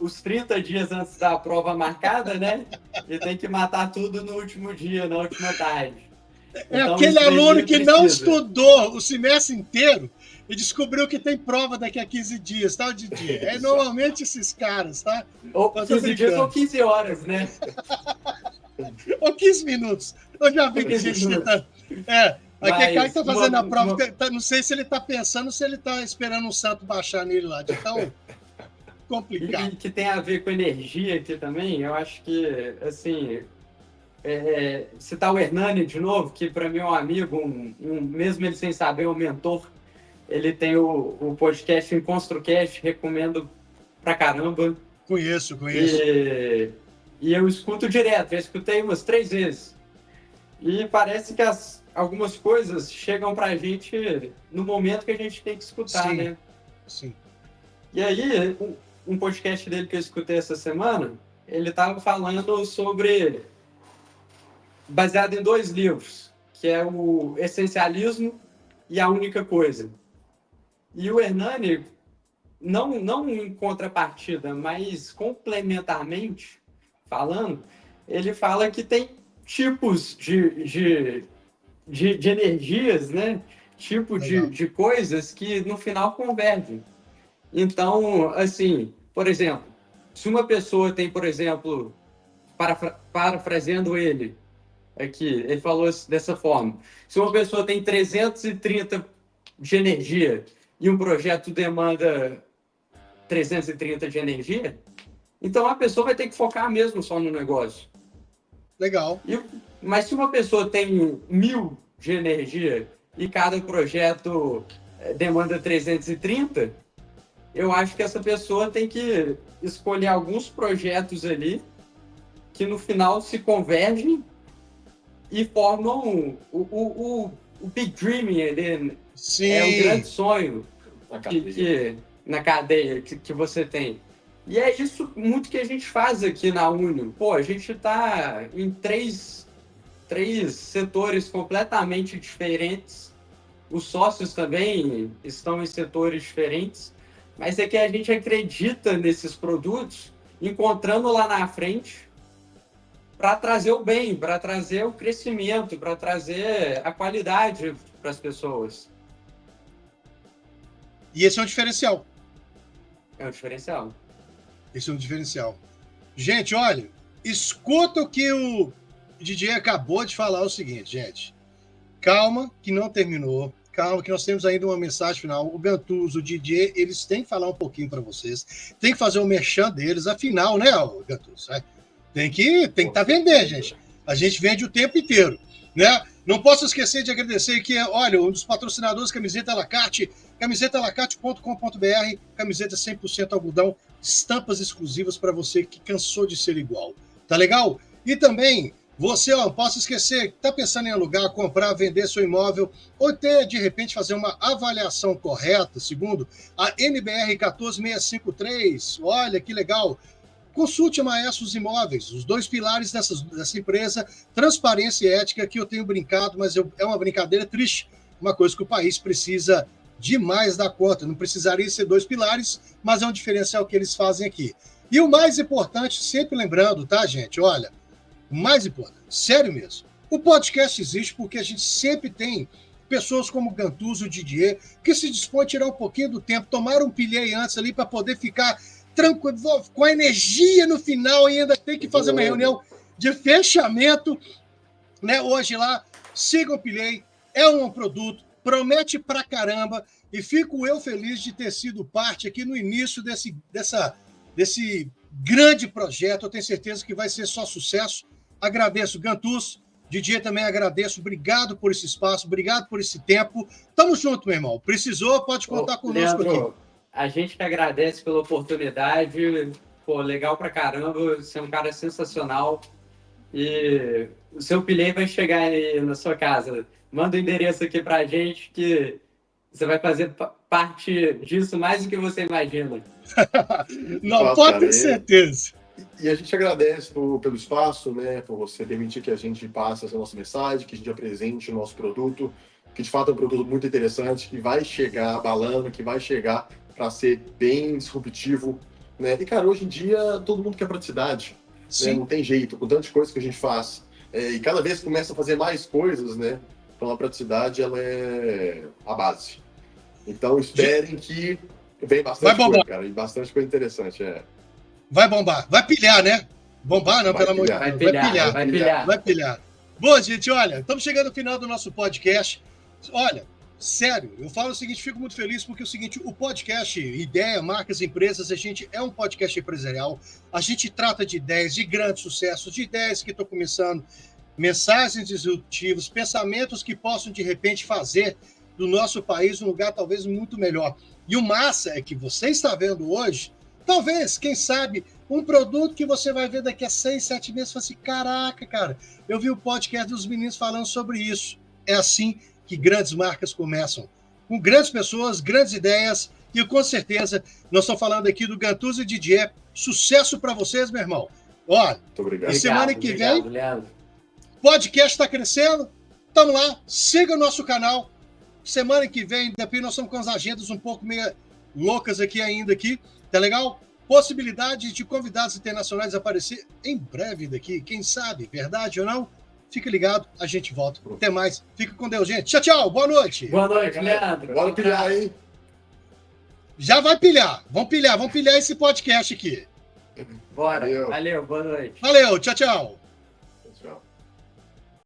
os 30 dias antes da prova marcada, né? E tem que matar tudo no último dia, na última tarde. É então, aquele aluno que não estudou o semestre inteiro e descobriu que tem prova daqui a 15 dias, tá, Didi? É normalmente esses caras, tá? Ou 15 dias ou 15 horas, né? Ou 15 minutos. Eu já vi que gente tá... aquele cara que tá fazendo a prova, não sei se ele tá pensando, se ele tá esperando um santo baixar nele lá, de tão complicado. E que tem a ver com energia aqui também, eu acho que, assim... citar o Hernani de novo, que para mim é um amigo, mesmo ele sem saber, é um mentor. Ele tem o podcast EnconstruCast, recomendo pra caramba. Conheço. E eu escuto direto, já escutei umas 3 vezes. E parece que algumas coisas chegam pra gente no momento que a gente tem que escutar, né? Sim. E aí, um podcast dele que eu escutei essa semana, ele estava falando sobre... baseado em 2 livros, que é o Essencialismo e A Única Coisa. E o Hernani, não em contrapartida, mas complementarmente falando, ele fala que tem tipos de energias, né? Tipo de coisas que no final convergem. Então, assim, por exemplo, se uma pessoa tem, por exemplo, parafraseando ele falou dessa forma, se uma pessoa tem 330 de energia e um projeto demanda 330 de energia, então a pessoa vai ter que focar mesmo só no negócio. Legal. Mas se uma pessoa tem 1000 de energia e cada projeto demanda 330, eu acho que essa pessoa tem que escolher alguns projetos ali que no final se convergem e formam o big dreaming ali. Sim. É o grande sonho na cadeia que você tem. E é isso muito que a gente faz aqui na Unio. Pô, a gente está em três setores completamente diferentes. Os sócios também estão em setores diferentes. Mas é que a gente acredita nesses produtos, encontrando lá na frente para trazer o bem, para trazer o crescimento, para trazer a qualidade para as pessoas. E esse é um diferencial. É um diferencial. Esse é um diferencial. Gente, olha, escuta o que o DJ acabou de falar, o seguinte, gente. Calma, que não terminou. Calma, que nós temos ainda uma mensagem final. O Gantuso, o DJ, eles têm que falar um pouquinho para vocês. Tem que fazer o merchan deles, afinal, né, Gantuso? Tem que estar vendendo, gente. A gente vende o tempo inteiro, né? Não posso esquecer de agradecer que, olha, um dos patrocinadores, Camiseta Alacarte, camisetaLacarte.com.br, camiseta 100% algodão, estampas exclusivas para você que cansou de ser igual. Tá legal? E também, você, não posso esquecer, está pensando em alugar, comprar, vender seu imóvel, ou até, de repente, fazer uma avaliação correta, segundo a NBR 14653. Olha, que legal. Consulte a Maestros Imóveis, os 2 pilares dessa empresa, transparência e ética, que eu tenho brincado, mas é uma brincadeira triste, uma coisa que o país precisa demais da conta. Não precisaria ser 2 pilares, mas é um diferencial que eles fazem aqui. E o mais importante, sempre lembrando, tá, gente? Olha, o mais importante, sério mesmo, o podcast existe porque a gente sempre tem pessoas como o Gantuso, o Didier, que se dispõem a tirar um pouquinho do tempo, tomar um pilhei antes ali para poder ficar tranquilo, com a energia no final e ainda tem que fazer uma reunião de fechamento, né? Hoje lá, siga o Pilhei, é um produto, promete pra caramba e fico eu feliz de ter sido parte aqui no início desse grande projeto. Eu tenho certeza que vai ser só sucesso. Agradeço, Gantus, Didier também agradeço, obrigado por esse espaço, obrigado por esse tempo. Tamo junto, meu irmão. Precisou, pode contar conosco, Leandro, aqui. A gente que agradece pela oportunidade. Pô, legal pra caramba. Você é um cara sensacional. E o seu Pilhei vai chegar aí na sua casa. Manda o endereço aqui pra gente que Você vai fazer parte disso mais do que você imagina. Não, Nossa, pode cara, ter certeza. E a gente agradece pelo espaço, né, por você permitir que a gente passe essa nossa mensagem, que a gente apresente o nosso produto, que de fato é um produto muito interessante, que vai chegar abalando, que vai chegar para ser bem disruptivo, né? E, cara, hoje em dia todo mundo quer praticidade, né? Sim. Não tem jeito, com tantas coisas que a gente faz. E cada vez começa a fazer mais coisas, né? Então a praticidade, ela é a base. Então esperem que vem bastante coisa, cara, e bastante coisa interessante, Vai bombar. Vai pilhar, né? Bombar não, Vai pelo amor de pilhar. Deus. Vai pilhar. Vai pilhar. Bom, gente, olha, estamos chegando ao final do nosso podcast. Olha, sério, eu falo o seguinte, fico muito feliz porque é o seguinte, o podcast Ideia, Marcas e Empresas, a gente é um podcast empresarial, a gente trata de ideias de grande sucesso, de ideias que estão começando, mensagens disruptivas, pensamentos que possam, de repente, fazer do nosso país um lugar talvez muito melhor. E o massa é que você está vendo hoje, talvez, quem sabe, um produto que você vai ver daqui a 6, 7 meses e fala assim, caraca, cara, eu vi o podcast dos meninos falando sobre isso. É assim que grandes marcas começam. Com grandes pessoas, grandes ideias, e com certeza, nós estamos falando aqui do Gantuzi Didier. Sucesso para vocês, meu irmão. Olha, Muito obrigado. E semana que vem, Leandro. podcast está crescendo. Estamos lá, siga o nosso canal. Semana que vem, depois nós estamos com as agendas um pouco meio loucas aqui, tá legal? Possibilidade de convidados internacionais aparecer em breve daqui, quem sabe, verdade ou não? Fica ligado, a gente volta. Até mais, fica com Deus, gente. Tchau, tchau, boa noite. Boa noite, Leandro. Bora pilhar, hein? Já vai pilhar, vamos pilhar esse podcast aqui. Bora. Valeu, boa noite. Valeu, tchau, tchau. Tchau.